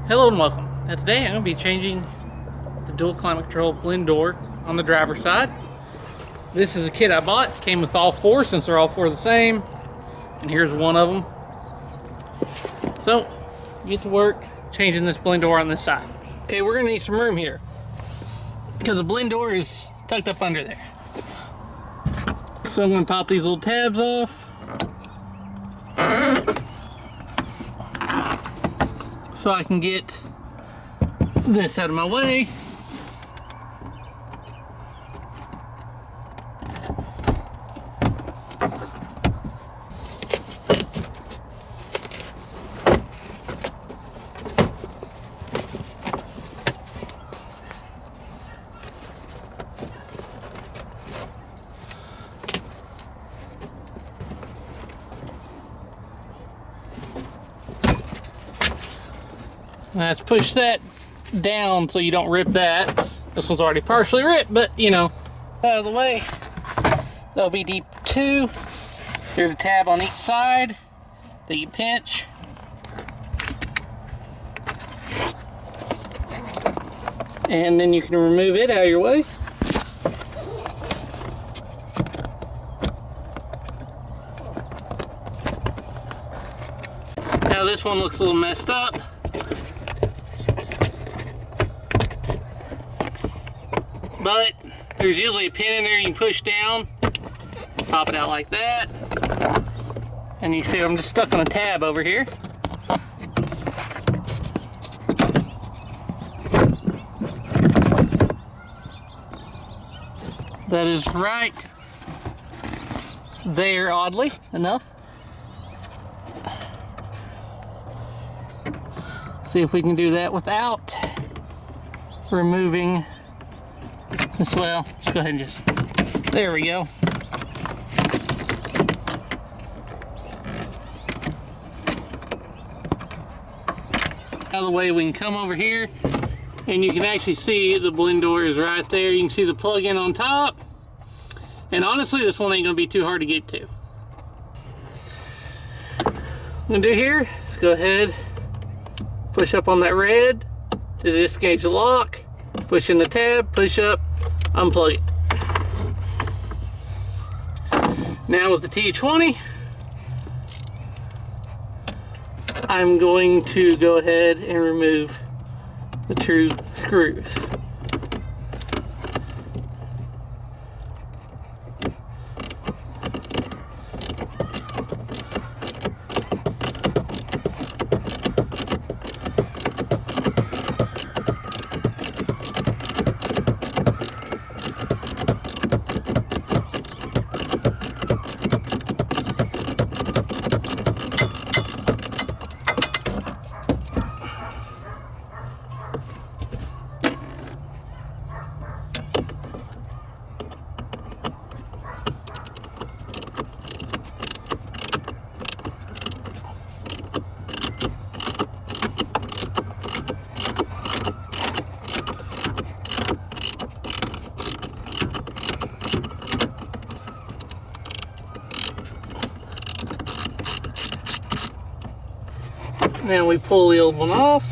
Hello and welcome. Today I'm going to be changing the dual climate control blend door on the driver's side. This is a kit I bought. Came with all four since they're all four the same. And here's one of them. So, get to work changing this blend door on this side. Okay, we're going to need some room here because the blend door is tucked up under there. So I'm going to pop these little tabs off. So I can get this out of my way. Let's push that down so you don't rip that. This one's already partially ripped, but you know, out of the way. That'll be deep 2. There's a tab on each side that you pinch. And then you can remove it out of your way. Now this one looks a little messed up. But there's usually a pin in there you can push down, pop it out like that, and you see I'm just stuck on a tab over here. That is right there, oddly enough. See if we can do that without removing this. Well, let's go ahead and just, there we go. Out of the way, we can come over here and you can actually see the blend door is right there. You can see the plug-in on top. And honestly, this one ain't gonna be too hard to get to. What I'm gonna do here is go ahead, push up on that red to disengage the lock, push in the tab, push up, unplug it. Now with the T20, I'm going to go ahead and remove the 2 screws. Now we pull the old one off.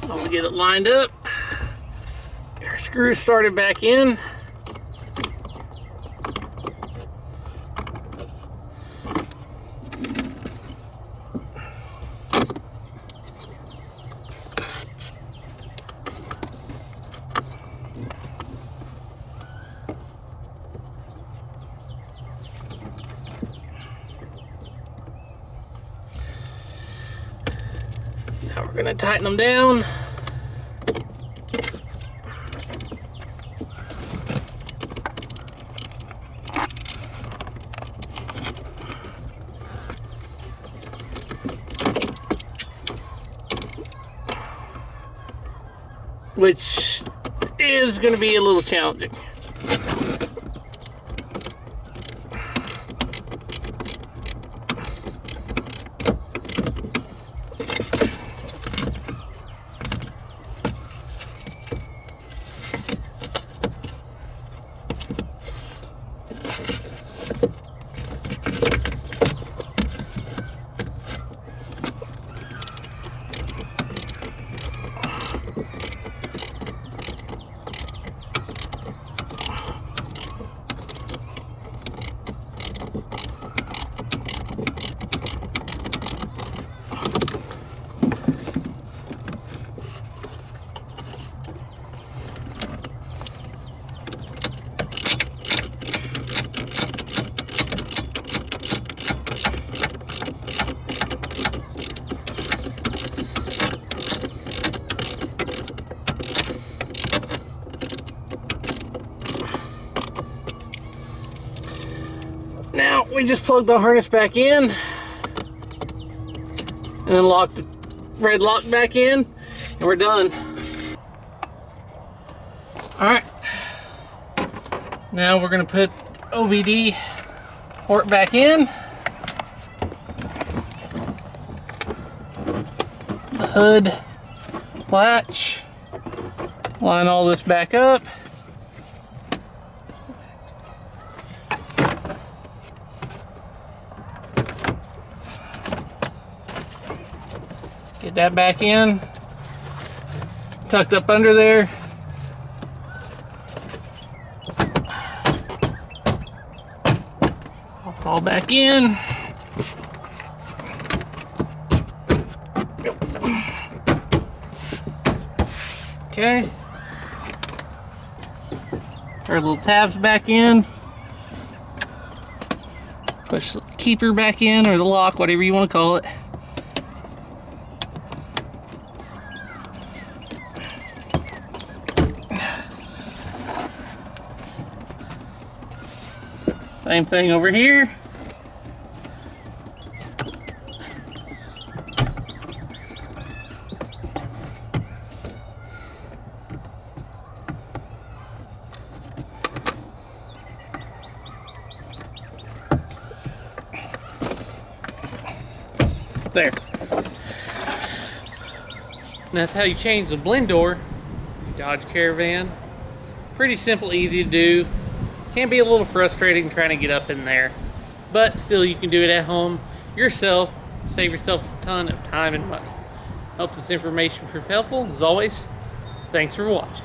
I'll get it lined up. Get our screws started back in. Now we're going to tighten them down. Which is going to be a little challenging. we just plug the harness back in and then lock the red lock back in, and we're done. Alright, now we're going to put OBD port back in, the hood latch, line all this back up. Get that back in, tucked up under there. Pop all back in. Okay. Our little tabs back in. Push the keeper back in, or the lock, whatever you want to call it. Same thing over here. There. And that's how you change the blend door. Dodge Caravan. Pretty simple, easy to do. Can be a little frustrating trying to get up in there, but still you can do it at home yourself. Save yourself a ton of time and money. Hope this information proved helpful. As always, thanks for watching.